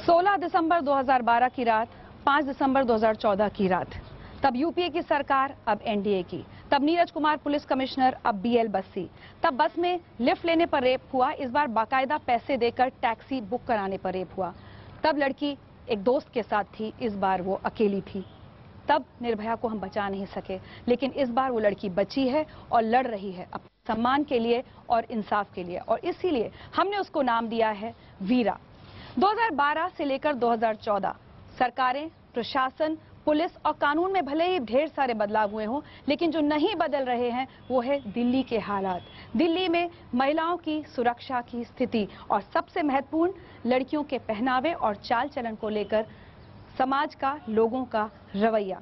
16 दिसंबर 2012 की रात, 5 दिसंबर 2014 की रात। तब यूपीए की सरकार, अब एनडीए की। तब नीरज कुमार पुलिस कमिश्नर, अब बीएल बस्सी। तब बस में लिफ्ट लेने पर रेप हुआ, इस बार बाकायदा पैसे देकर टैक्सी बुक कराने पर रेप हुआ। तब लड़की एक दोस्त के साथ थी, इस बार वो अकेली थी। तब निर्भया को हम बचा नहीं सके, लेकिन इस बार वो लड़की बची है और लड़ रही है अपने सम्मान के लिए और इंसाफ के लिए, और इसीलिए हमने उसको नाम दिया है वीरा। 2012 से लेकर 2014 सरकारें, प्रशासन, पुलिस और कानून में भले ही ढेर सारे बदलाव हुए हों, लेकिन जो नहीं बदल रहे हैं वो है दिल्ली के हालात। दिल्ली में महिलाओं की सुरक्षा की स्थिति और सबसे महत्वपूर्ण लड़कियों के पहनावे और चाल चलन को लेकर समाज का, लोगों का रवैया।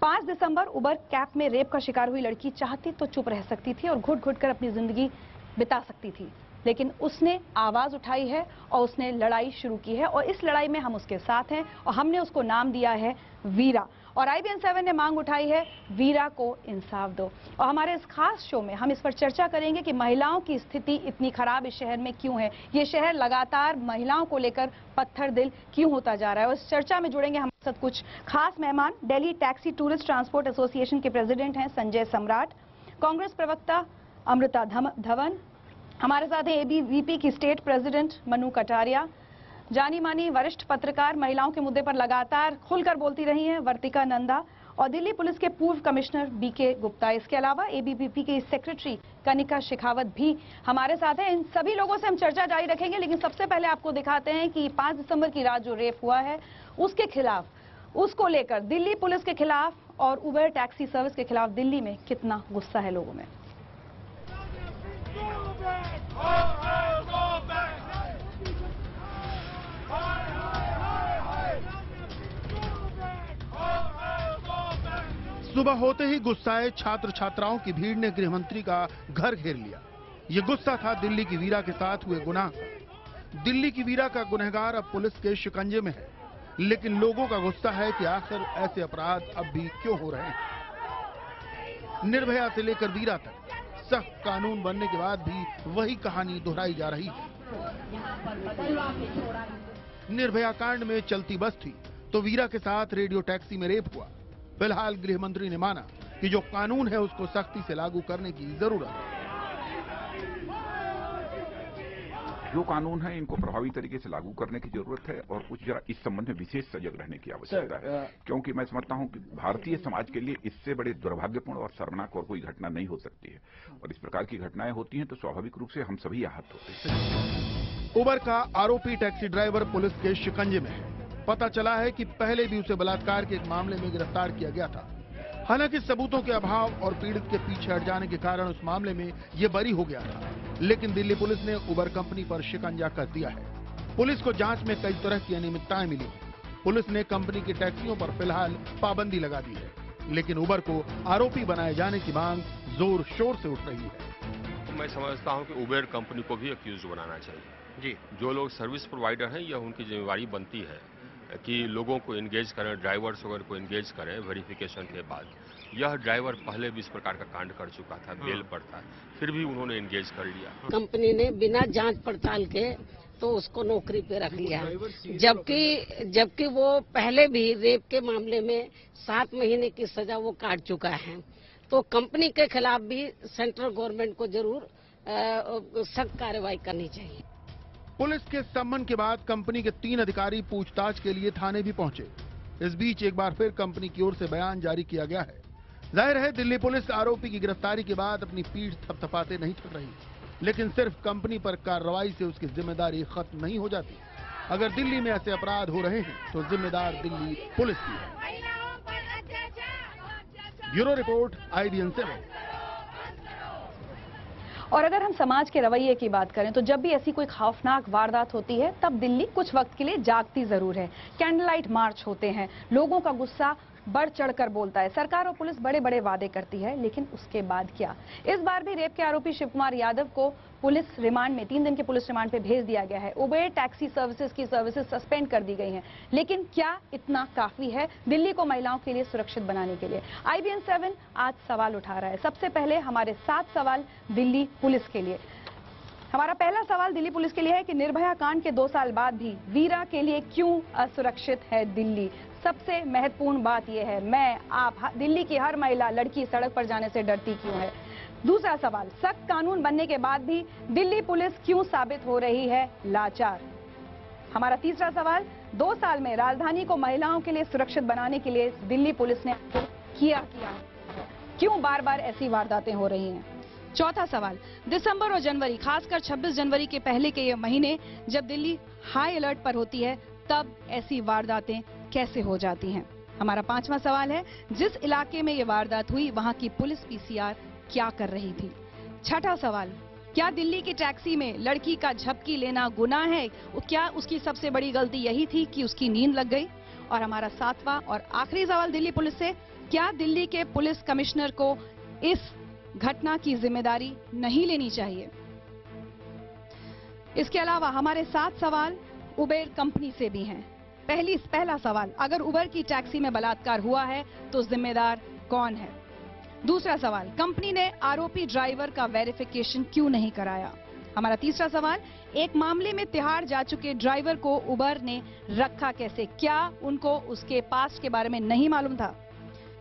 5 दिसंबर उबर कैब में रेप का शिकार हुई लड़की चाहती तो चुप रह सकती थी और घुट घुट कर अपनी जिंदगी बिता सकती थी, लेकिन उसने आवाज उठाई है और उसने लड़ाई शुरू की है, और इस लड़ाई में हम उसके साथ हैं और हमने उसको नाम दिया है वीरा। और IBN 7 ने मांग उठाई है, वीरा को इंसाफ दो। और हमारे इस खास शो में हम इस पर चर्चा करेंगे कि महिलाओं की स्थिति इतनी खराब इस शहर में क्यों है, ये शहर लगातार महिलाओं को लेकर पत्थर दिल क्यों होता जा रहा है। और इस चर्चा में जुड़ेंगे हमारे साथ कुछ खास मेहमान। Delhi taxi tourist transport association के प्रेसिडेंट हैं संजय सम्राट, कांग्रेस प्रवक्ता अमृता धवन, हमारे साथ हैं ABVP की स्टेट प्रेसिडेंट मनु कटारिया, जानी मानी वरिष्ठ पत्रकार, महिलाओं के मुद्दे पर लगातार खुलकर बोलती रही हैं वर्तिका नंदा, और दिल्ली पुलिस के पूर्व कमिश्नर BK गुप्ता। इसके अलावा ABVP के सेक्रेटरी कनिका शेखावत भी हमारे साथ हैं। इन सभी लोगों से हम चर्चा जारी रखेंगे, लेकिन सबसे पहले आपको दिखाते हैं कि 5 दिसंबर की रात जो रेप हुआ है उसके खिलाफ, उसको लेकर दिल्ली पुलिस के खिलाफ और उबर टैक्सी सर्विस के खिलाफ दिल्ली में कितना गुस्सा है लोगों में। सुबह होते ही गुस्साए छात्र छात्राओं की भीड़ ने गृहमंत्री का घर घेर लिया। ये गुस्सा था दिल्ली की वीरा के साथ हुए गुनाह का। दिल्ली की वीरा का गुनहगार अब पुलिस के शिकंजे में है, लेकिन लोगों का गुस्सा है कि आखिर ऐसे अपराध अब भी क्यों हो रहे हैं। निर्भया से लेकर वीरा तक सख्त कानून बनने के बाद भी वही कहानी दोहराई जा रही है। निर्भया कांड में चलती बस थी तो वीरा के साथ रेडियो टैक्सी में रेप हुआ। फिलहाल गृह मंत्री ने माना कि जो कानून है उसको सख्ती से लागू करने की जरूरत है। जो कानून है इनको प्रभावी तरीके से लागू करने की जरूरत है और कुछ जरा इस संबंध में विशेष सजग रहने की आवश्यकता है, क्योंकि मैं समझता हूं कि भारतीय समाज के लिए इससे बड़े दुर्भाग्यपूर्ण और शर्मनाक और कोई घटना नहीं हो सकती है, और इस प्रकार की घटनाएं होती हैं तो स्वाभाविक रूप से हम सभी आहत होते हैं। उबर का आरोपी टैक्सी ड्राइवर पुलिस के शिकंजे में है। पता चला है कि पहले भी उसे बलात्कार के एक मामले में गिरफ्तार किया गया था। हालांकि सबूतों के अभाव और पीड़ित के पीछे हट जाने के कारण उस मामले में ये बरी हो गया था, लेकिन दिल्ली पुलिस ने उबर कंपनी पर शिकंजा कर दिया है। पुलिस को जांच में कई तरह की अनियमितताएं मिली। पुलिस ने कंपनी की टैक्सियों पर फिलहाल पाबंदी लगा दी है, लेकिन उबर को आरोपी बनाए जाने की मांग जोर शोर से उठ रही है। मैं समझता हूं कि उबर कंपनी को भी एक्यूज बनाना चाहिए जी। जो लोग सर्विस प्रोवाइडर हैं, यह उनकी जिम्मेवारी बनती है कि लोगों को एंगेज करें, ड्राइवर्स वगैरह को एंगेज करें वेरिफिकेशन के बाद। यह ड्राइवर पहले भी इस प्रकार का कांड कर चुका था, बेल पर था, फिर भी उन्होंने एंगेज कर लिया। कंपनी ने बिना जांच पड़ताल के तो उसको नौकरी पे रख लिया, जबकि वो पहले भी रेप के मामले में 7 महीने की सजा वो काट चुका है। तो कंपनी के खिलाफ भी सेंट्रल गवर्नमेंट को जरूर सख्त कार्रवाई करनी चाहिए। पुलिस के सम्मन के बाद कंपनी के 3 अधिकारी पूछताछ के लिए थाने भी पहुंचे। इस बीच एक बार फिर कंपनी की ओर से बयान जारी किया गया है। जाहिर है दिल्ली पुलिस आरोपी की गिरफ्तारी के बाद अपनी पीठ थपथपाते नहीं थक रही, लेकिन सिर्फ कंपनी पर कार्रवाई से उसकी जिम्मेदारी खत्म नहीं हो जाती। अगर दिल्ली में ऐसे अपराध हो रहे हैं तो जिम्मेदार दिल्ली पुलिस की है। Bureau report, IBN 7। और अगर हम समाज के रवैये की बात करें तो जब भी ऐसी कोई खौफनाक वारदात होती है तब दिल्ली कुछ वक्त के लिए जागती जरूर है। कैंडल लाइट मार्च होते हैं, लोगों का गुस्सा बढ़ चढ़कर बोलता है, सरकार और पुलिस बड़े बड़े वादे करती है, लेकिन उसके बाद क्या? इस बार भी रेप के आरोपी शिव कुमार यादव को पुलिस रिमांड में 3 दिन के पुलिस रिमांड पे भेज दिया गया है। उबर टैक्सी सर्विसेज की सर्विसेज सस्पेंड कर दी गई हैं, लेकिन क्या इतना काफी है दिल्ली को महिलाओं के लिए सुरक्षित बनाने के लिए? IBN 7 आज सवाल उठा रहा है। सबसे पहले हमारे 7 सवाल दिल्ली पुलिस के लिए। हमारा पहला सवाल दिल्ली पुलिस के लिए है कि निर्भया कांड के 2 साल बाद भी वीरा के लिए क्यों असुरक्षित है दिल्ली। सबसे महत्वपूर्ण बात यह है, मैं आप दिल्ली की हर महिला लड़की सड़क पर जाने से डरती क्यों है। दूसरा सवाल, सख्त कानून बनने के बाद भी दिल्ली पुलिस क्यों साबित हो रही है लाचार। हमारा तीसरा सवाल, 2 साल में राजधानी को महिलाओं के लिए सुरक्षित बनाने के लिए दिल्ली पुलिस ने किया क्यों बार बार ऐसी वारदातें हो रही हैं। चौथा सवाल, दिसंबर और जनवरी, खासकर 26 जनवरी के पहले के ये महीने जब दिल्ली हाई अलर्ट पर होती है, तब ऐसी वारदातें कैसे हो जाती हैं। हमारा पांचवा सवाल है, जिस इलाके में ये वारदात हुई वहां की पुलिस पीसीआर क्या कर रही थी। छठा सवाल, क्या दिल्ली की टैक्सी में लड़की का झपकी लेना गुनाह है, क्या उसकी सबसे बड़ी गलती यही थी कि उसकी नींद लग गई। और हमारा सातवां और आखिरी सवाल दिल्ली पुलिस से, क्या दिल्ली के पुलिस कमिश्नर को इस घटना की जिम्मेदारी नहीं लेनी चाहिए। इसके अलावा हमारे 7 सवाल उबेर कंपनी से भी हैं। पहला सवाल, अगर उबर की टैक्सी में बलात्कार हुआ है तो जिम्मेदार कौन है। दूसरा सवाल, कंपनी ने आरोपी ड्राइवर का वेरिफिकेशन क्यों नहीं कराया। हमारा तीसरा सवाल, एक मामले में तिहाड़ जा चुके ड्राइवर को उबर ने रखा कैसे, क्या उनको उसके पास्ट के बारे में नहीं मालूम था।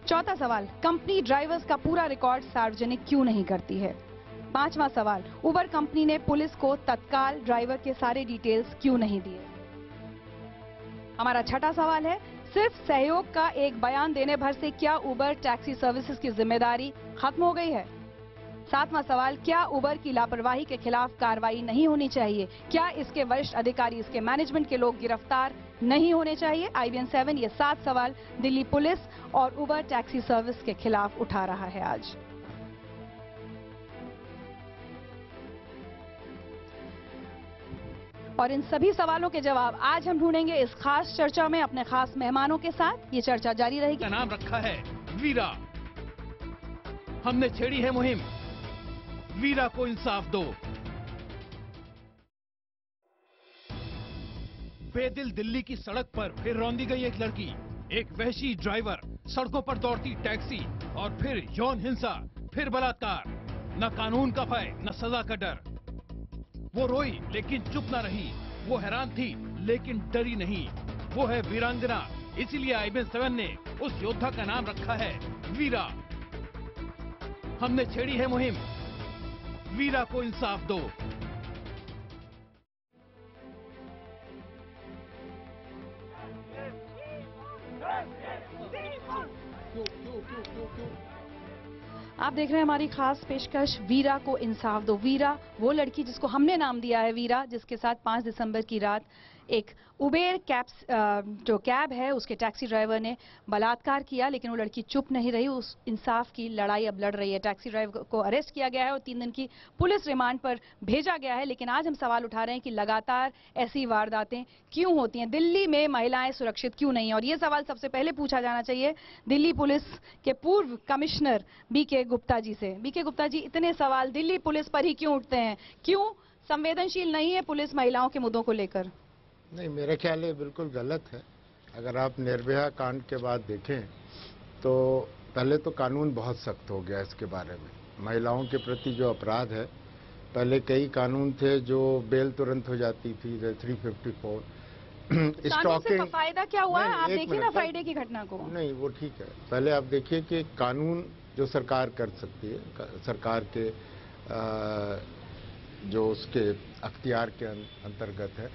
चौथा सवाल, कंपनी ड्राइवर्स का पूरा रिकॉर्ड सार्वजनिक क्यों नहीं करती है। पांचवा सवाल, उबर कंपनी ने पुलिस को तत्काल ड्राइवर के सारे डिटेल्स क्यों नहीं दिए। हमारा छठा सवाल है, सिर्फ सहयोग का एक बयान देने भर से क्या उबर टैक्सी सर्विसेज की जिम्मेदारी खत्म हो गई है। सातवां सवाल, क्या उबर की लापरवाही के खिलाफ कार्रवाई नहीं होनी चाहिए, क्या इसके वरिष्ठ अधिकारी, इसके मैनेजमेंट के लोग गिरफ्तार नहीं होने चाहिए। IBN 7 ये 7 सवाल दिल्ली पुलिस और उबर टैक्सी सर्विस के खिलाफ उठा रहा है आज। और इन सभी सवालों के जवाब आज हम ढूंढेंगे इस खास चर्चा में अपने खास मेहमानों के साथ। ये चर्चा जारी रहेगी। नाम रखा है वीरा। हमने छेड़ी है मुहिम, वीरा को इंसाफ दो। बेदिल दिल्ली की सड़क पर फिर रौंदी गई एक लड़की, एक वहशी ड्राइवर, सड़कों पर दौड़ती टैक्सी और फिर यौन हिंसा, फिर बलात्कार। न कानून का भय, न सजा का डर। वो रोई लेकिन चुप न रही, वो हैरान थी लेकिन डरी नहीं। वो है वीरांगना, इसीलिए IBN 7 ने उस योद्धा का नाम रखा है वीरा। हमने छेड़ी है मुहिम, वीरा को इंसाफ दो। आप देख रहे हैं हमारी खास पेशकश वीरा को इंसाफ दो। वीरा वो लड़की जिसको हमने नाम दिया है वीरा, जिसके साथ 5 दिसंबर की रात एक उबेर जो कैब है उसके टैक्सी ड्राइवर ने बलात्कार किया, लेकिन वो लड़की चुप नहीं रही। उस इंसाफ की लड़ाई अब लड़ रही है। टैक्सी ड्राइवर को अरेस्ट किया गया है और 3 दिन की पुलिस रिमांड पर भेजा गया है। लेकिन आज हम सवाल उठा रहे हैं कि लगातार ऐसी वारदातें क्यों होती हैं, दिल्ली में महिलाएं सुरक्षित क्यों नहीं। और ये सवाल सबसे पहले पूछा जाना चाहिए दिल्ली पुलिस के पूर्व कमिश्नर BK गुप्ता जी से। BK गुप्ता जी, इतने सवाल दिल्ली पुलिस पर ही क्यों उठते हैं, क्यों संवेदनशील नहीं है पुलिस महिलाओं के मुद्दों को लेकर। नहीं, मेरे ख्याल है बिल्कुल गलत है। अगर आप निर्भया कांड के बाद देखें तो पहले तो कानून बहुत सख्त हो गया इसके बारे में। महिलाओं के प्रति जो अपराध है, पहले कई कानून थे जो बेल तुरंत हो जाती थी, 354 स्टॉकिंग का फायदा क्या हुआ है। आप देखिए ना फ्राइडे की घटना को। नहीं, वो ठीक है। पहले आप देखिए कि कानून जो सरकार कर सकती है, सरकार के जो उसके अख्तियार के अंतर्गत है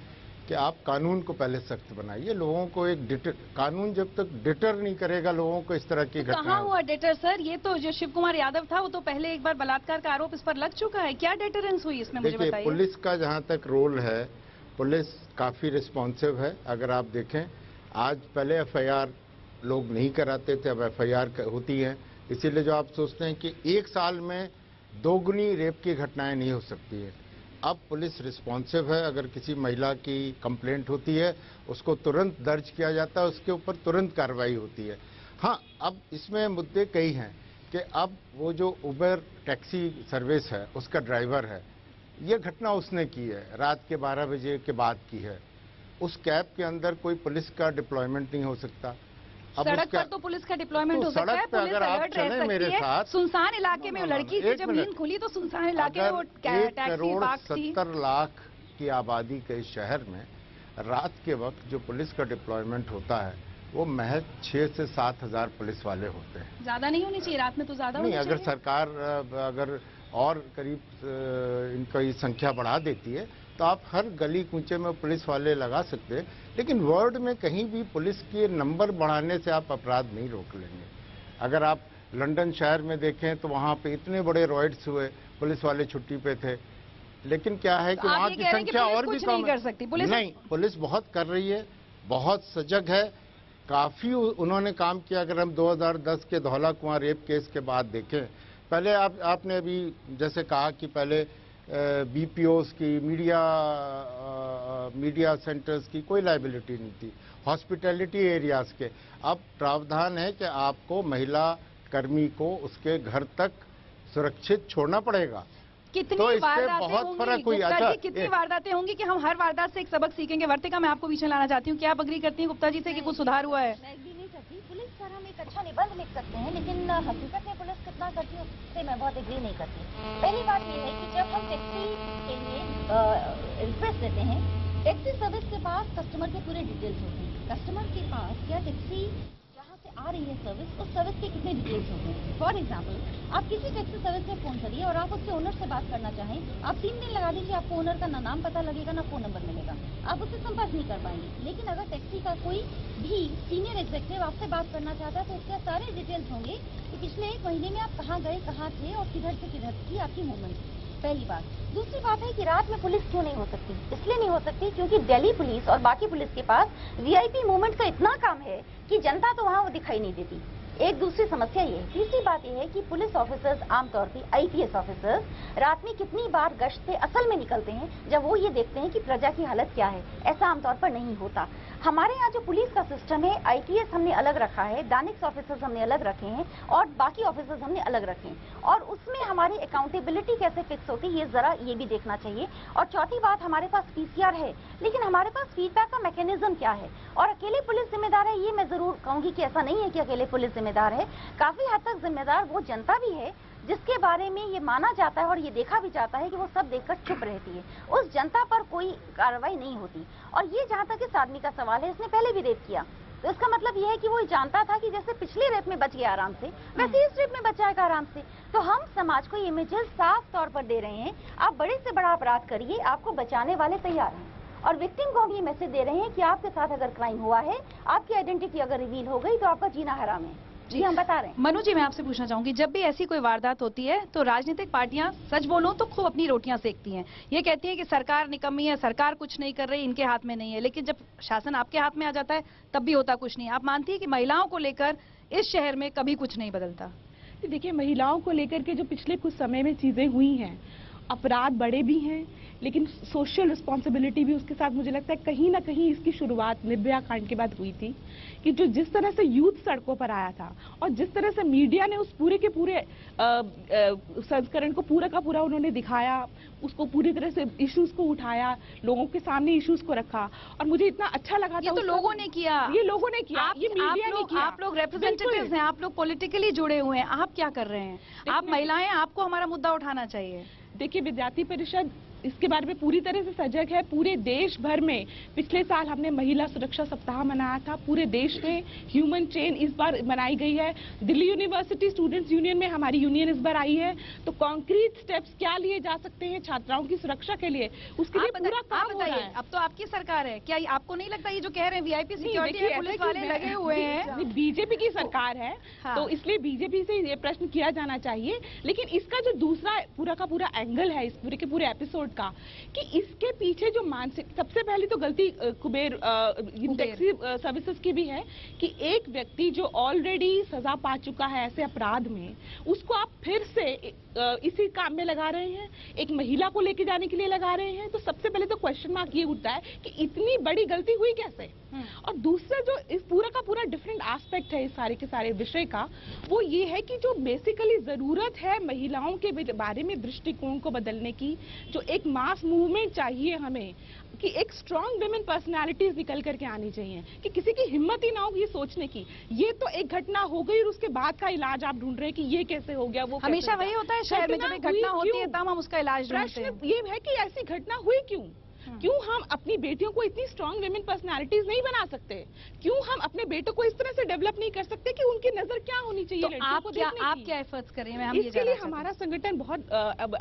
कि आप कानून को पहले सख्त बनाइए। लोगों को एक कानून जब तक डिटर नहीं करेगा लोगों को इस तरह की घटना। कहाँ हुआ डिटर सर। ये तो जो शिव कुमार यादव था वो तो पहले एक बार बलात्कार का आरोप इस पर लग चुका है। क्या डिटरेंस हुई इसमें, मुझे बताइए। पुलिस का जहाँ तक रोल है, पुलिस काफी रिस्पॉन्सिव है। अगर आप देखें, आज पहले FIR लोग नहीं कराते थे, अब FIR होती है। इसीलिए जो आप सोचते हैं कि 1 साल में 2 गुनी रेप की घटनाएं नहीं हो सकती है, अब पुलिस रिस्पॉन्सिव है। अगर किसी महिला की कंप्लेंट होती है उसको तुरंत दर्ज किया जाता है, उसके ऊपर तुरंत कार्रवाई होती है। हाँ, अब इसमें मुद्दे कई हैं कि अब वो जो उबर टैक्सी सर्विस है उसका ड्राइवर है, ये घटना उसने की है, रात के 12 बजे के बाद की है। उस कैब के अंदर कोई पुलिस का डिप्लॉयमेंट नहीं हो सकता। सड़क पर तो पुलिस का डिप्लॉयमेंट हो सकता है, पुलिस अलर्ट रह सकती है। सुनसान इलाके में लड़की की जब नींद खुली तो सुनसान इलाके में वो टैक्सी पार्क थी। 1 करोड़ 70 लाख की आबादी के शहर में रात के वक्त जो पुलिस का डिप्लॉयमेंट होता है वो महज 6 से 7 हजार पुलिस वाले होते हैं। ज्यादा नहीं होनी चाहिए, रात में तो ज्यादा नहीं, होनी अगर चाहिए। सरकार अगर और करीब इनका ये संख्या बढ़ा देती है तो आप हर गली कूचे में पुलिस वाले लगा सकते हैं, लेकिन वर्ल्ड में कहीं भी पुलिस के नंबर बढ़ाने से आप अपराध नहीं रोक लेंगे। अगर आप लंदन शहर में देखें तो वहाँ पे इतने बड़े रॉयट्स हुए, पुलिस वाले छुट्टी पे थे, लेकिन क्या है कि वहाँ की संख्या और भी कम कर सकती पुलिस। नहीं, पुलिस बहुत कर रही है, बहुत सजग है, काफी उन्होंने काम किया। अगर हम 2010 के धौला कुआं रेप केस के बाद देखें, पहले आपने अभी जैसे कहा कि पहले बीपीओस की, मीडिया सेंटर्स की कोई लायबिलिटी नहीं थी, हॉस्पिटैलिटी एरियाज के। अब प्रावधान है कि आपको महिला कर्मी को उसके घर तक सुरक्षित छोड़ना पड़ेगा। कितनी तो इससे वारदातें बहुत होंगी, फर्क हुई। गुप्ता अच्छा, जी, कितनी वारदातें होंगी कि हम हर वारदात से एक सबक सीखेंगे। वर्तिका, मैं आपको बीच में लाना चाहती हूँ, क्या आप अग्री करती हैं गुप्ता जी से कि कुछ सुधार हुआ है? मैं भी नहीं करती। पुलिस पर हम एक अच्छा निबंध लिख सकते हैं, लेकिन हकीकत में पुलिस कितना करती है उससे मैं बहुत एग्री नहीं करती। पहली बात ये है कि जब हम टैक्सी के लिए रिक्वेस्ट देते हैं, टैक्सी सर्विस के पास कस्टमर के पूरे डिटेल्स होते हैं। कस्टमर के पास या टैक्सी जहाँ से आ रही है सर्विस, उस सर्विस के कितने डिटेल्स होते हैं। फॉर एग्जाम्पल, आप किसी टैक्सी सर्विस में फोन करिए और आप उससे ओनर से बात करना चाहें, आप 3 दिन लगा दीजिए, आपको ओनर का ना नाम पता लगेगा ना फोन नंबर मिलेगा, आप उससे संपर्क नहीं कर पाएंगे। लेकिन अगर टैक्सी का कोई भी सीनियर एग्जीक्यूटिव आपसे बात करना चाहता है तो उसके सारे डिटेल्स होंगे कि पिछले 1 महीने में आप कहाँ गए, कहाँ थे और किधर से किधर की आपकी मूवमेंट। पहली बात। दूसरी बात है कि रात में पुलिस क्यों नहीं हो सकती? इसलिए नहीं हो सकती क्योंकि दिल्ली पुलिस और बाकी पुलिस के पास वीआईपी मूवमेंट का इतना काम है कि जनता तो वहाँ वो दिखाई नहीं देती। एक दूसरी समस्या ये है। तीसरी बात ये है कि पुलिस ऑफिसर्स, आमतौर पर आईपीएस ऑफिसर्स रात में कितनी बार गश्त से असल में निकलते हैं जब वो ये देखते हैं कि प्रजा की हालत क्या है। ऐसा आमतौर पर नहीं होता। हमारे यहाँ जो पुलिस का सिस्टम है, आईपीएस हमने अलग रखा है, डायनेक्स ऑफिसर्स हमने अलग रखे हैं और बाकी ऑफिसर्स हमने अलग रखे हैं, और उसमें हमारी अकाउंटेबिलिटी कैसे फिक्स होती है ये जरा ये भी देखना चाहिए। और चौथी बात, हमारे पास पीसीआर है, लेकिन हमारे पास फीडबैक का मैकेनिज्म क्या है? और अकेले पुलिस जिम्मेदार है ये मैं जरूर कहूंगी कि ऐसा नहीं है कि अकेले पुलिस जिम्मेदार है। काफी हद तक जिम्मेदार वो जनता भी है जिसके बारे में ये माना जाता है और ये देखा भी जाता है कि वो सब देखकर चुप रहती है, उस जनता पर कोई कार्रवाई नहीं होती। और ये जहाँ तक इस आदमी का सवाल है, इसने पहले भी रेप किया, तो इसका मतलब ये है कि वो जानता था कि जैसे पिछले रेप में बच गया आराम से, वैसे इस रेप में बचाएगा आराम से। तो हम समाज को ये मैसेज साफ तौर पर दे रहे हैं, आप बड़े से बड़ा अपराध करिए, आपको बचाने वाले तैयार हैं। और विक्टिम को हम ये मैसेज दे रहे हैं कि आपके साथ अगर क्राइम हुआ है, आपकी आइडेंटिटी अगर रिवील हो गई तो आपका जीना हराम है। जी हम बता रहे हैं। मनु जी, मैं आपसे पूछना चाहूंगी, जब भी ऐसी कोई वारदात होती है तो राजनीतिक पार्टियां, सच बोलो तो खूब अपनी रोटियां सेकती हैं। ये कहती हैं कि सरकार निकम्मी है, सरकार कुछ नहीं कर रही, इनके हाथ में नहीं है। लेकिन जब शासन आपके हाथ में आ जाता है तब भी होता कुछ नहीं। आप मानती है कि महिलाओं को लेकर इस शहर में कभी कुछ नहीं बदलता? देखिए, महिलाओं को लेकर के जो पिछले कुछ समय में चीजें हुई हैं, अपराध बड़े भी हैं, लेकिन सोशल रिस्पॉन्सिबिलिटी भी उसके साथ मुझे लगता है कहीं ना कहीं इसकी शुरुआत निर्भया कांड के बाद हुई थी। कि जो जिस तरह से यूथ सड़कों पर आया था और जिस तरह से मीडिया ने उस पूरे के पूरे संस्करण को पूरा का पूरा उन्होंने दिखाया, उसको पूरी तरह से इश्यूज को उठाया, लोगों के सामने इश्यूज को रखा, और मुझे इतना अच्छा लगा था। ये तो लोगों ने किया, ये लोगों ने किया, ये मीडिया ने किया। आप लोग रिप्रेजेंटेटिव्स हैं, आप लोग पॉलिटिकली जुड़े हुए हैं, आप क्या कर रहे हैं? आप महिलाएं, आपको हमारा मुद्दा उठाना चाहिए। देखिए, विद्यार्थी परिषद इसके बारे में पूरी तरह से सजग है। पूरे देश भर में पिछले साल हमने महिला सुरक्षा सप्ताह मनाया था, पूरे देश में ह्यूमन चेन इस बार मनाई गई है। दिल्ली यूनिवर्सिटी स्टूडेंट्स यूनियन में हमारी यूनियन इस बार आई है। तो कॉन्क्रीट स्टेप्स क्या लिए जा सकते हैं छात्राओं की सुरक्षा के लिए, उसके लिए पूरा काम हो रहा है। अब तो आपकी सरकार है, क्या आपको नहीं लगता ये जो कह रहे हैं वीआईपी सिक्योरिटी है, पुलिस वाले लगे हुए हैं? बीजेपी की सरकार है, तो इसलिए बीजेपी से ये प्रश्न किया जाना चाहिए। लेकिन इसका जो दूसरा पूरा का पूरा एंगल है इस पूरे के पूरे एपिसोड का, कि इसके पीछे जो मानसिक, सबसे पहले तो गलती कुबेर टैक्सी सर्विसेज की भी है कि एक व्यक्ति जो ऑलरेडी सजा पा चुका है ऐसे अपराध में, उसको आप फिर से इसी काम में लगा रहे हैं, एक महिला को लेके जाने के लिए लगा रहे हैं। तो सबसे पहले तो क्वेश्चन मार्क ये उठता है कि इतनी बड़ी गलती हुई कैसे? और दूसरा जो इस पूरा का पूरा डिफरेंट एस्पेक्ट है इस सारे के सारे विषय का, वो ये है कि जो बेसिकली जरूरत है महिलाओं के बारे में दृष्टिकोण को बदलने की, जो एक मास मूवमेंट चाहिए हमें कि एक स्ट्रॉन्ग विमेन पर्सनालिटीज निकल करके आनी चाहिए, कि किसी की हिम्मत ही ना हो ये सोचने की ये तो एक घटना हो गई और उसके बाद का इलाज आप ढूंढ रहे हैं कि ये कैसे हो गया, वो हमेशा वही होता है शहर में, जब एक घटना होती है तब हम उसका इलाज ढूंढते हैं। प्रश्न ये है कि ऐसी घटना हुई क्यों हम अपनी बेटियों को इतनी स्ट्रॉन्ग विमेन पर्सनालिटीज नहीं बना सकते? क्यों हम अपने बेटों को इस तरह से डेवलप नहीं कर सकते कि उनकी नजर क्या होनी चाहिए? तो आप क्या एफर्ट्स कर रही हैं? इसके लिए हमारा संगठन बहुत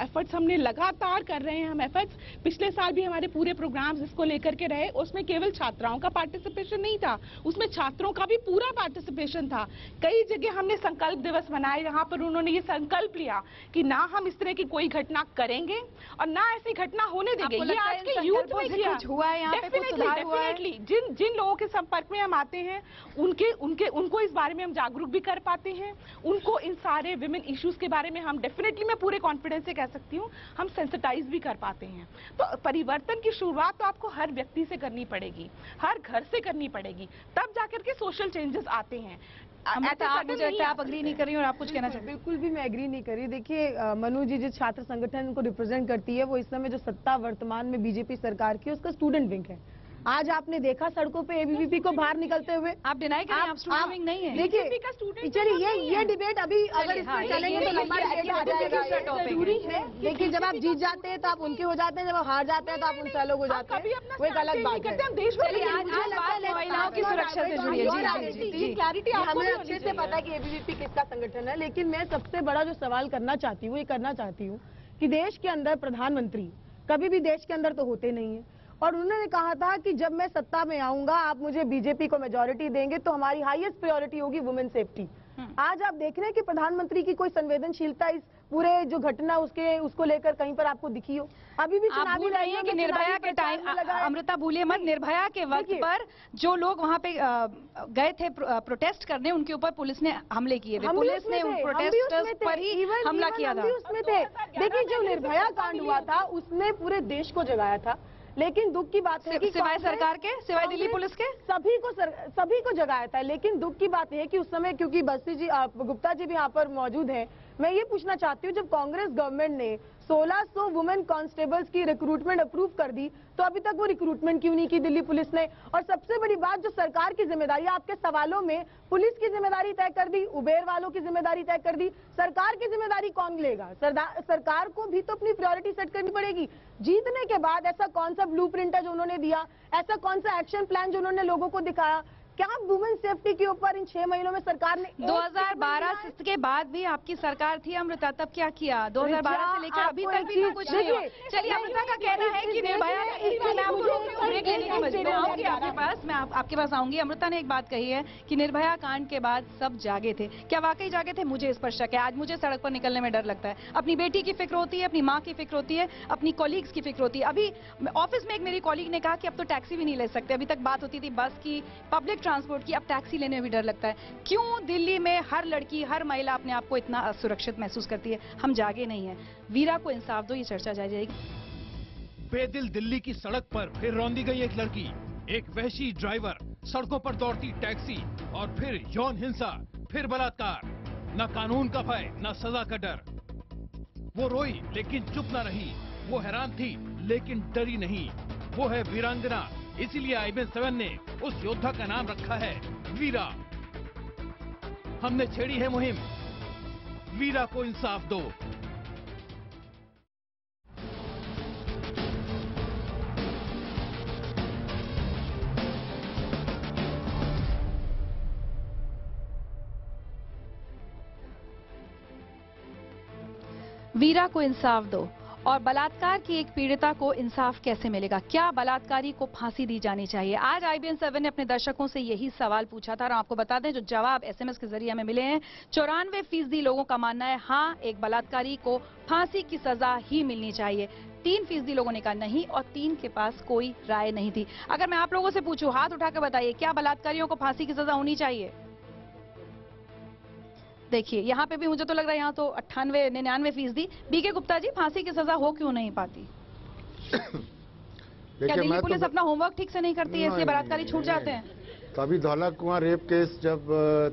एफर्ट्स हमने लगातार कर रहे हैं। हम एफर्ट्स पिछले साल भी हमारे पूरे प्रोग्राम्स इसको लेकर के रहे, उसमें केवल छात्राओं का पार्टिसिपेशन नहीं था, उसमें छात्रों का भी पूरा पार्टिसिपेशन था। कई जगह हमने संकल्प दिवस मनाए जहाँ पर उन्होंने ये संकल्प लिया कि ना हम इस तरह की कोई घटना करेंगे और ना ऐसी घटना होने देंगे। ये आज के यूथ में किया कुछ हुआ है, यहाँ पे कुछ सुधार हुआ है? जिन लोगों के संपर्क में हम आते हैं उनको इस बारे में हम जागरूक भी कर पाते हैं, उनको इन सारे विमेन इश्यूज के बारे में हम डेफिनेटली, मैं पूरे कॉन्फिडेंस से कह सकती हूँ, हम सेंसिटाइज भी कर पाते हैं। तो परिवर्तन की शुरुआत तो आपको हर व्यक्ति से करनी पड़ेगी, हर घर से करनी पड़ेगी, तब जाकर के सोशल चेंजेस आते हैं। आप अग्री नहीं कर रही और आप कुछ कहना चाहते हैं? बिल्कुल भी मैं एग्री नहीं कर रही। देखिए मनु जी जिस छात्र संगठन को रिप्रेजेंट करती है, वो इस समय जो सत्ता वर्तमान में बीजेपी सरकार की, उसका स्टूडेंट विंग है। आज आपने देखा सड़कों पे एबीवीपी को बाहर निकलते हुए। आप डिनाई करें, आप स्टूडेंट विंग नहीं है। देखिए चलिए ये डिबेट अभी अगर इसमें चलेंगे तो लंबा डिबेट हो जाएगा, जरूरी है। लेकिन जब आप जीत जाते हैं तो आप उनके हो जाते हैं, जब आप हार जाते हैं तो आप उनसे अलग हो जाते हैं, वो एक अलग बात है। महिलाओं की सुरक्षा से जुड़ी है। क्लैरिटी हमें अच्छे से पता है कि एबीवीपी किसका संगठन है, लेकिन मैं सबसे बड़ा जो सवाल करना चाहती हूँ, ये करना चाहती हूँ कि देश के अंदर प्रधानमंत्री कभी भी देश के अंदर तो होते नहीं है, और उन्होंने कहा था कि जब मैं सत्ता में आऊंगा, आप मुझे बीजेपी को मेजॉरिटी देंगे तो हमारी हाईएस्ट प्रायोरिटी होगी वुमेन सेफ्टी। आज आप देख रहे हैं कि प्रधानमंत्री की कोई संवेदनशीलता इस पूरे जो घटना उसको लेकर कहीं पर आपको दिखी हो? अभी भी आप भूल रही हैं कि निर्भया के टाइम, अमृता भूलिए मत, निर्भया के वक्त पर जो लोग वहां पे गए थे प्रोटेस्ट करने, उनके ऊपर पुलिस ने हमले किए थे। पुलिस ने उन प्रोटेस्टर्स पर ही हमला किया था। उसमें थे। देखिए जो निर्भया कांड हुआ था उसने पूरे देश को जगाया था, लेकिन दुख की बात है कि सिवाय सरकार के, सिवाय दिल्ली पुलिस के, सभी को जगाया था। लेकिन दुख की बात है कि उस समय, क्योंकि बस्सी जी, गुप्ता जी भी यहाँ पर मौजूद हैं, मैं ये पूछना चाहती हूँ, जब कांग्रेस गवर्नमेंट ने 1600 वुमेन कांस्टेबल्स की रिक्रूटमेंट अप्रूव कर दी, तो अभी तक वो रिक्रूटमेंट क्यों नहीं की दिल्ली पुलिस ने? और सबसे बड़ी बात, जो सरकार की जिम्मेदारी, आपके सवालों में पुलिस की जिम्मेदारी तय कर दी, उबेर वालों की जिम्मेदारी तय कर दी, सरकार की जिम्मेदारी कौन लेगा? सरकार को भी तो अपनी प्रायोरिटी सेट करनी पड़ेगी। जीतने के बाद ऐसा कौन सा ब्लूप्रिंट है जो उन्होंने दिया, ऐसा कौन सा एक्शन प्लान जो उन्होंने लोगों को दिखाया? क्या वुमेन सेफ्टी के ऊपर इन 6 महीनों में सरकार ने 2012 के बाद भी आपकी सरकार थी अमृता, तब क्या किया? 2012 से लेकर अभी तक भी कुछ नहीं हुआ। चलिए, अमृता का कहना है कि निर्भया, मैं आपके पास आऊंगी। अमृता ने एक बात कही है कि निर्भया कांड के बाद सब जागे थे। क्या वाकई जागे थे? मुझे इस पर शक है। आज मुझे सड़क पर निकलने में डर लगता है। अपनी बेटी की फिक्र होती है, अपनी माँ की फिक्र होती है, अपनी कॉलीग्स की फिक्र होती है। अभी ऑफिस में एक मेरी कॉलीग ने कहा कि अब तो टैक्सी भी नहीं ले सकते। अभी तक बात होती थी बस की, पब्लिक ट्रांसपोर्ट की, अब टैक्सी लेने में भी डर लगता है। क्यों दिल्ली में हर लड़की, हर महिला अपने आप को इतना असुरक्षित महसूस करती है? हम जागे नहीं है। वीरा को इंसाफ दो, ये चर्चा जारी रहेगी। बेदिल दिल्ली की सड़क पर फिर रौंदी गई एक लड़की, एक वहशी ड्राइवर, सड़कों पर दौड़ती टैक्सी और फिर यौन हिंसा, फिर बलात्कार। न कानून का भय, न सजा का डर। वो रोई लेकिन चुप न रही, वो हैरान थी लेकिन डरी नहीं। वो है वीरांगना, इसीलिए IBN7 ने उस योद्धा का नाम रखा है वीरा। हमने छेड़ी है मुहिम, वीरा को इंसाफ दो। वीरा को इंसाफ दो। और बलात्कार की एक पीड़िता को इंसाफ कैसे मिलेगा? क्या बलात्कारी को फांसी दी जानी चाहिए? आज IBN7 ने अपने दर्शकों से यही सवाल पूछा था और आपको बता दें जो जवाब SMS के जरिए हमें मिले हैं, 94% लोगों का मानना है हाँ, एक बलात्कारी को फांसी की सजा ही मिलनी चाहिए। 3% लोगों ने कहा नहीं और 3 के पास कोई राय नहीं थी। अगर मैं आप लोगों से पूछूं, हाथ उठाकर बताइए, क्या बलात्कारियों को फांसी की सजा होनी चाहिए? देखिए यहाँ पे भी मुझे तो लग रहा है यहाँ तो 98-99%। BK गुप्ता जी, फांसी की सजा हो क्यों नहीं पाती? क्या दिल्ली पुलिस अपना होमवर्क ठीक से नहीं करती है, इसलिए बलात्कारी छूट जाते हैं? तो अभी धौला कुआं रेप केस जब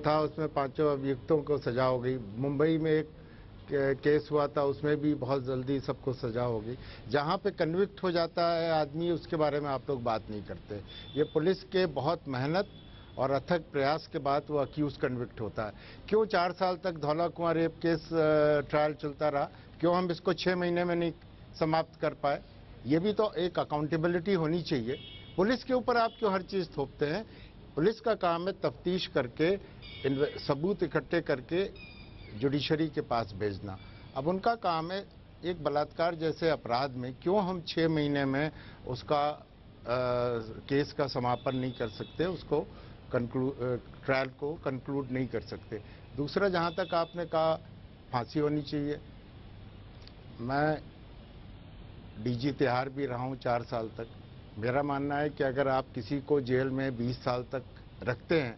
था उसमें 5 अभियुक्तों को सजा हो गई। मुंबई में एक केस हुआ था, उसमें भी बहुत जल्दी सबको सजा हो गई। जहाँ पे कन्विक्ट हो जाता है आदमी, उसके बारे में आप लोग बात नहीं करते। ये पुलिस के बहुत मेहनत और अथक प्रयास के बाद वो अक्यूज कन्विक्ट होता है। क्यों 4 साल तक धौला कुआं रेप केस ट्रायल चलता रहा? क्यों हम इसको 6 महीने में नहीं समाप्त कर पाए? ये भी तो एक अकाउंटेबिलिटी होनी चाहिए। पुलिस के ऊपर आप क्यों हर चीज़ थोपते हैं? पुलिस का काम है तफ्तीश करके, सबूत इकट्ठे करके जुडिशरी के पास भेजना। अब उनका काम है एक बलात्कार जैसे अपराध में क्यों हम 6 महीने में उसका केस का समापन नहीं कर सकते, उसको ट्रायल को कंक्लूड नहीं कर सकते। दूसरा, जहां तक आपने कहा फांसी होनी चाहिए, मैं डीजी तिहाड़ भी रहा हूं 4 साल तक। मेरा मानना है कि अगर आप किसी को जेल में 20 साल तक रखते हैं,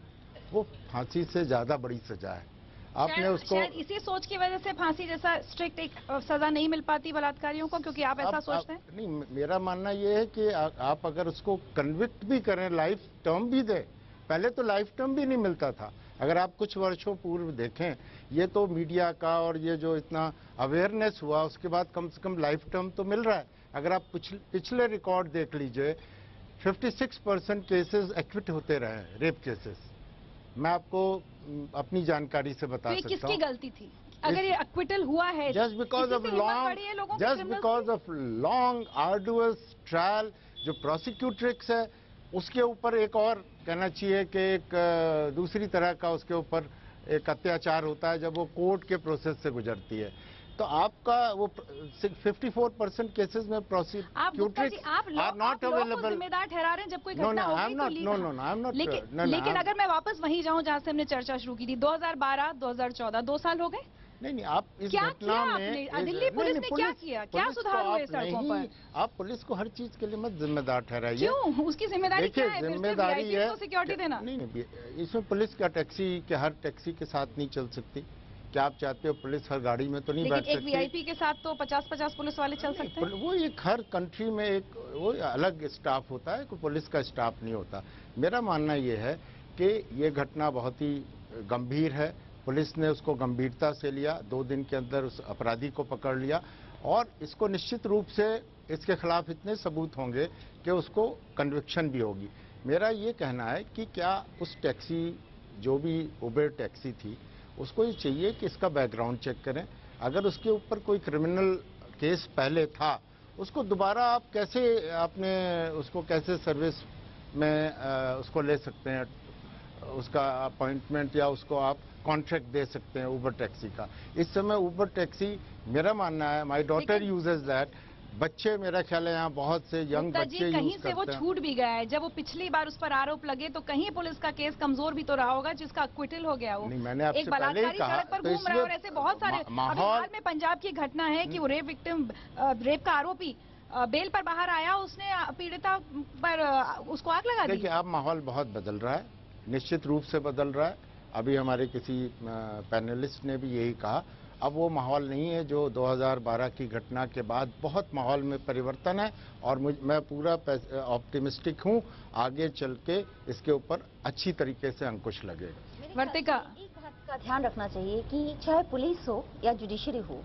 वो फांसी से ज़्यादा बड़ी सजा है। आपने उसको शायद इसी सोच की वजह से फांसी जैसा स्ट्रिक्ट एक सजा नहीं मिल पाती बलात्कारियों को, क्योंकि आप ऐसा सोचते हैं? नहीं, मेरा मानना ये है कि आप अगर उसको कन्विक्ट भी करें, लाइफ टर्म भी दे। पहले तो लाइफ टर्म भी नहीं मिलता था। अगर आप कुछ वर्षों पूर्व देखें, ये तो मीडिया का और ये जो इतना अवेयरनेस हुआ, उसके बाद कम से कम लाइफ टर्म तो मिल रहा है। अगर आप पिछले रिकॉर्ड देख लीजिए, 56% केसेस एक्विट होते रहे, रेप केसेस। मैं आपको अपनी जानकारी से बता सकता हूँ। किसकी गलती थी अगर ये एक्विटल हुआ है? Just because of long arduous trial. जो प्रोसिक्यूट्रिक्स है उसके ऊपर एक और कहना चाहिए कि एक दूसरी तरह का उसके ऊपर एक अत्याचार होता है जब वो कोर्ट के प्रोसेस से गुजरती है। तो आपका वो 54% केसेस में प्रोसिक्यूट्रिक्स आर नॉट अवेलेबल। जिम्मेदार ठहरा रहे हैं जब कोई घटना होगी तो लेकिन अगर मैं वापस वहीं जाऊं जहां से हमने चर्चा शुरू की थी, 2012, 2014, 2 साल हो गए। नहीं, आप इस घटना में दिल्ली पुलिस ने क्या किया? क्या सुधार हुए सड़कों पर? आप पुलिस को हर चीज के लिए मत जिम्मेदार ठहराइए। क्यों? उसकी जिम्मेदारी क्या है? जिम्मेदारी है सिक्योरिटी देना। नहीं, इसमें पुलिस का टैक्सी के हर टैक्सी के साथ नहीं चल सकती। क्या आप चाहते हो पुलिस हर गाड़ी में तो नहीं बैठ सकती? एक वीआईपी के साथ तो 50-50 पुलिस वाले चल सकते हैं। वो एक हर कंट्री में एक वो अलग स्टाफ होता है, कोई पुलिस का स्टाफ नहीं होता। मेरा मानना ये है कि ये घटना बहुत ही गंभीर है। पुलिस ने उसको गंभीरता से लिया, 2 दिन के अंदर उस अपराधी को पकड़ लिया और इसको निश्चित रूप से इसके खिलाफ इतने सबूत होंगे कि उसको कन्विक्शन भी होगी। मेरा ये कहना है कि क्या उस टैक्सी, जो भी उबेर टैक्सी थी, उसको ये चाहिए कि इसका बैकग्राउंड चेक करें। अगर उसके ऊपर कोई क्रिमिनल केस पहले था, उसको दोबारा आप कैसे उसको कैसे सर्विस में उसको ले सकते हैं, उसका अपॉइंटमेंट या उसको आप कॉन्ट्रैक्ट दे सकते हैं उबर टैक्सी का। इस समय उबर टैक्सी, मेरा मानना है, माय डॉटर यूजेस दैट। बच्चे, मेरा ख्याल है यहाँ बहुत से यंग बच्चे यूज कहीं से वो छूट भी गया है। जब वो पिछली बार उस पर आरोप लगे तो कहीं पुलिस का केस कमजोर भी तो रहा होगा जिसका एक्विटल हो गया। वो नहीं, मैंने आपसे एक बलात्कारी सड़क पर घूम रहा है और ऐसे बहुत सारे। हाल में पंजाब की घटना है कि वो रेप का आरोपी बेल पर बाहर आया, उसने पीड़िता पर उसको आग लगा दी। देखिए, अब माहौल बहुत बदल रहा है, निश्चित रूप से बदल रहा है। अभी हमारे किसी पैनलिस्ट ने भी यही कहा। अब वो माहौल नहीं है जो 2012 की घटना के बाद। बहुत माहौल में परिवर्तन है और मैं पूरा ऑप्टिमिस्टिक हूँ, आगे चल के इसके ऊपर अच्छी तरीके से अंकुश लगेगा। वर्तिका, एक बात का ध्यान रखना चाहिए कि चाहे पुलिस हो या जुडिशरी हो,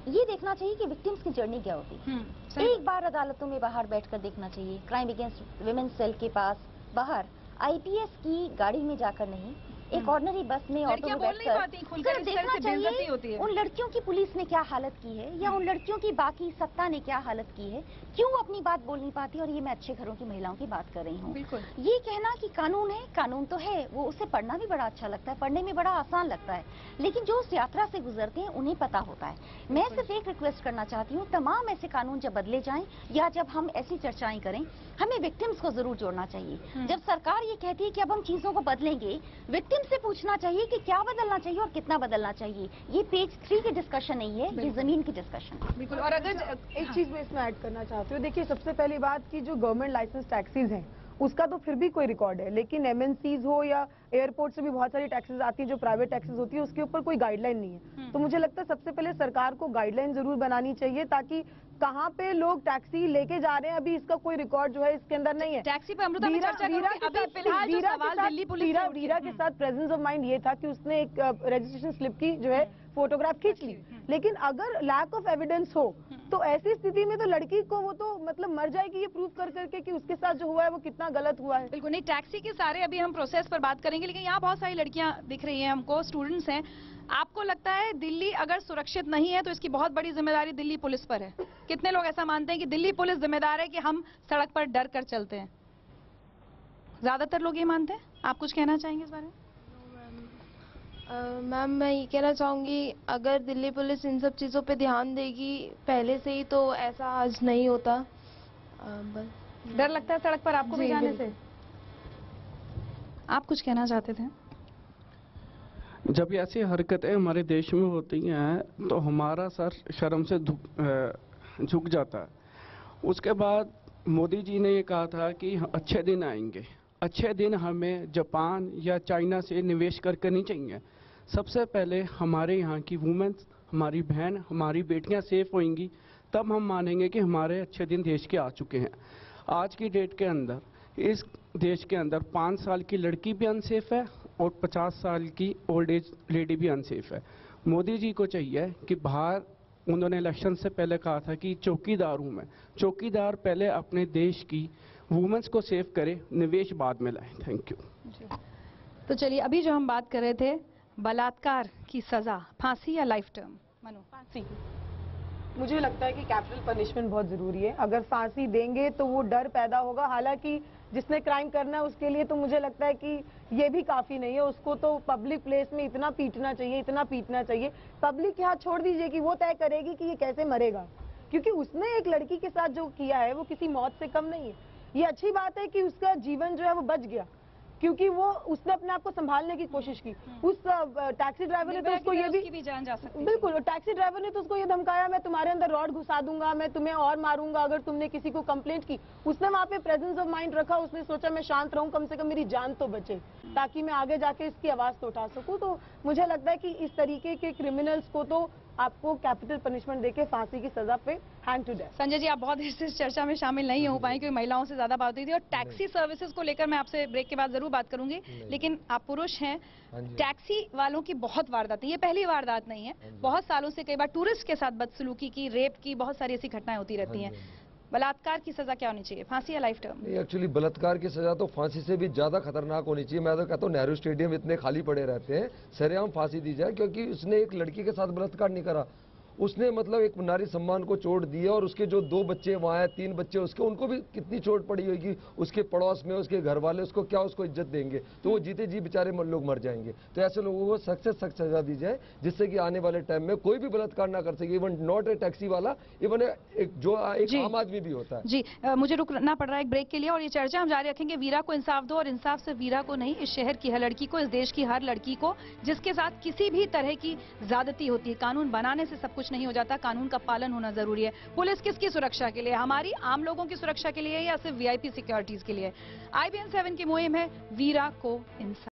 ये देखना चाहिए कि विक्टिम्स की जर्नी क्या होती है। एक बार अदालतों में बाहर बैठकर देखना चाहिए, क्राइम अगेंस्ट विमेन सेल के पास बाहर आईपीएस की गाड़ी में जाकर नहीं, एक ऑर्डिनरी बस में, ऑटो में बैठकर देखना चाहिए उन लड़कियों की पुलिस ने क्या हालत की है या उन लड़कियों की बाकी सत्ता ने क्या हालत की है, क्यों अपनी बात बोल नहीं पाती। और ये मैं अच्छे घरों की महिलाओं की बात कर रही हूँ। ये कहना कि कानून है, कानून तो है, वो उसे पढ़ना भी बड़ा अच्छा लगता है, पढ़ने में बड़ा आसान लगता है, लेकिन जो उस यात्रा से गुजरते हैं उन्हें पता होता है। मैं सिर्फ एक रिक्वेस्ट करना चाहती हूँ, तमाम ऐसे कानून जब बदले जाएं या जब हम ऐसी चर्चाएं करें, हमें विक्टिम्स को जरूर जोड़ना चाहिए। जब सरकार ये कहती है कि अब हम चीजों को बदलेंगे, विक्टिम से पूछना चाहिए कि क्या बदलना चाहिए और कितना बदलना चाहिए। ये पेज 3 की डिस्कशन नहीं है, ये जमीन की डिस्कशन है। बिल्कुल। और अगर एक चीज मैं इसमें ऐड करना चाहती हूँ, देखिए सबसे पहली बात की जो गवर्नमेंट लाइसेंस टैक्सीज हैं उसका तो फिर भी कोई रिकॉर्ड है, लेकिन एमएनसीज हो या एयरपोर्ट से भी बहुत सारी टैक्सेस आती हैं जो प्राइवेट टैक्सेस होती है, उसके ऊपर कोई गाइडलाइन नहीं है। तो मुझे लगता है सबसे पहले सरकार को गाइडलाइन जरूर बनानी चाहिए ताकि कहाँ पे लोग टैक्सी लेके जा रहे हैं, अभी इसका कोई रिकॉर्ड जो है इसके अंदर नहीं है। टैक्सी पे अमृता में चर्चा करूंगी। अभी फिलहाल जो सवाल दिल्ली पुलिस से वीरा के साथ प्रेजेंस ऑफ माइंड ये था कि उसने एक रजिस्ट्रेशन स्लिप की जो है फोटोग्राफ खींच ली, लेकिन अगर लैक ऑफ एविडेंस हो तो ऐसी स्थिति में तो लड़की को वो तो मतलब मर जाएगी ये प्रूव कर करके कि उसके साथ जो हुआ है वो कितना गलत हुआ है। बिल्कुल नहीं, टैक्सी के सारे अभी हम प्रोसेस पर बात करेंगे, लेकिन यहाँ बहुत सारी लड़कियां दिख रही हैं हमको, स्टूडेंट्स हैं। आपको लगता है दिल्ली अगर सुरक्षित नहीं है तो इसकी बहुत बड़ी जिम्मेदारी दिल्ली पुलिस पर है? कितने लोग ऐसा मानते हैं कि दिल्ली पुलिस जिम्मेदार है कि हम सड़क पर डर कर चलते हैं? ज्यादातर लोग ये मानते हैं। आप कुछ कहना चाहेंगे इस बारे में? मैम मैं ये कहना चाहूँगी, अगर दिल्ली पुलिस इन सब चीज़ों पे ध्यान देगी पहले से ही तो ऐसा आज नहीं होता। बस डर लगता है सड़क पर आपको भी जाने से? आप कुछ कहना चाहते थे? जब ऐसी हरकतें हमारे देश में होती हैं तो हमारा सर शर्म से झुक जाता है। उसके बाद मोदी जी ने ये कहा था कि अच्छे दिन आएंगे। अच्छे दिन हमें जापान या चाइना से निवेश करके नहीं चाहिए। सबसे पहले हमारे यहाँ की वुमेन्स, हमारी बहन, हमारी बेटियाँ सेफ होंगी, तब हम मानेंगे कि हमारे अच्छे दिन देश के आ चुके हैं। आज की डेट के अंदर इस देश के अंदर 5 साल की लड़की भी अनसेफ है और 50 साल की ओल्ड एज लेडी भी अनसेफ है। मोदी जी को चाहिए कि बाहर, उन्होंने इलेक्शन से पहले कहा था कि चौकीदार हूँ मैं, चौकीदार पहले अपने देश की वुमेन्स को सेव करे, निवेश बाद में लाए। Thank you. तो चलिए, अभी जो हम बात कर रहे थे बलात्कार की सजा फांसी या लाइफ टर्म? मनु? फांसी। मुझे लगता है कि कैपिटल पनिशमेंट बहुत जरूरी है। अगर फांसी देंगे तो वो डर पैदा होगा। हालांकि जिसने क्राइम करना है उसके लिए तो मुझे लगता है कि ये भी काफी नहीं है। उसको तो पब्लिक प्लेस में इतना पीटना चाहिए, इतना पीटना चाहिए। पब्लिक के हाथ छोड़ दीजिए कि वो तय करेगी कि ये कैसे मरेगा, क्योंकि उसने एक लड़की के साथ जो किया है वो किसी मौत से कम नहीं है। ये अच्छी बात है कि उसका जीवन जो है वो बच गया, क्योंकि वो उसने अपने आप को संभालने की कोशिश की। उस टैक्सी ड्राइवर ने तो उसको ये भी जान जा सकती। बिल्कुल, टैक्सी ड्राइवर ने तो उसको ये धमकाया, मैं तुम्हारे अंदर रॉड घुसा दूंगा, मैं तुम्हें और मारूंगा अगर तुमने किसी को कंप्लेंट की। उसने वहाँ पे प्रेजेंस ऑफ माइंड रखा, उसने सोचा मैं शांत रहूं, कम से कम मेरी जान तो बचे, ताकि मैं आगे जाके इसकी आवाज तो उठा सकूं। तो मुझे लगता है कि इस तरीके के क्रिमिनल्स को तो आपको कैपिटल पनिशमेंट देके फांसी की सजा पे hang to death. Sanjay ji, आप बहुत इस चर्चा में शामिल नहीं हो पाए क्योंकि महिलाओं से ज्यादा बात हुई थी, और टैक्सी सर्विसेज को लेकर मैं आपसे ब्रेक के बाद जरूर बात करूंगी, लेकिन आप पुरुष हैं। टैक्सी वालों की बहुत वारदात है, ये पहली वारदात नहीं है। बहुत सालों से कई बार टूरिस्ट के साथ बदसलूकी की, रेप की, बहुत सारी ऐसी घटनाएं होती रहती हैं। बलात्कार की सजा क्या होनी चाहिए, फांसी या लाइफ टर्म? एक्चुअली बलात्कार की सजा तो फांसी से भी ज्यादा खतरनाक होनी चाहिए। मैं तो कहता हूँ नेहरू स्टेडियम इतने खाली पड़े रहते हैं, सरेआम फांसी दी जाए, क्योंकि उसने एक लड़की के साथ बलात्कार नहीं करा, उसने मतलब एक नारी सम्मान को चोट दी है। और उसके जो 2 बच्चे वहाँ हैं, 3 बच्चे उसके, उनको भी कितनी चोट पड़ी होगी। उसके पड़ोस में उसके घर वाले उसको क्या, उसको इज्जत देंगे? तो वो जीते जी बेचारे लोग मर जाएंगे। तो ऐसे लोगों को सख्त से सख्त सजा दी जाए, जिससे कि आने वाले टाइम में कोई भी बलात्कार ना कर सके, इवन नॉट ए टैक्सी वाला, इवन एक जो एक आम आदमी भी होता है। जी, मुझे रुकना पड़ रहा है एक ब्रेक के लिए, और ये चर्चा हम जारी रखेंगे। वीरा को इंसाफ दो, और इंसाफ सिर्फ वीरा को नहीं, इस शहर की हर लड़की को, इस देश की हर लड़की को जिसके साथ किसी भी तरह की ज्यादती होती है। कानून बनाने से सब कुछ नहीं हो जाता, कानून का पालन होना जरूरी है। पुलिस किसकी सुरक्षा के लिए? हमारी आम लोगों की सुरक्षा के लिए या सिर्फ वीआईपी सिक्योरिटीज के लिए? IBN 7 की मुहिम है वीरा को इंसाफ।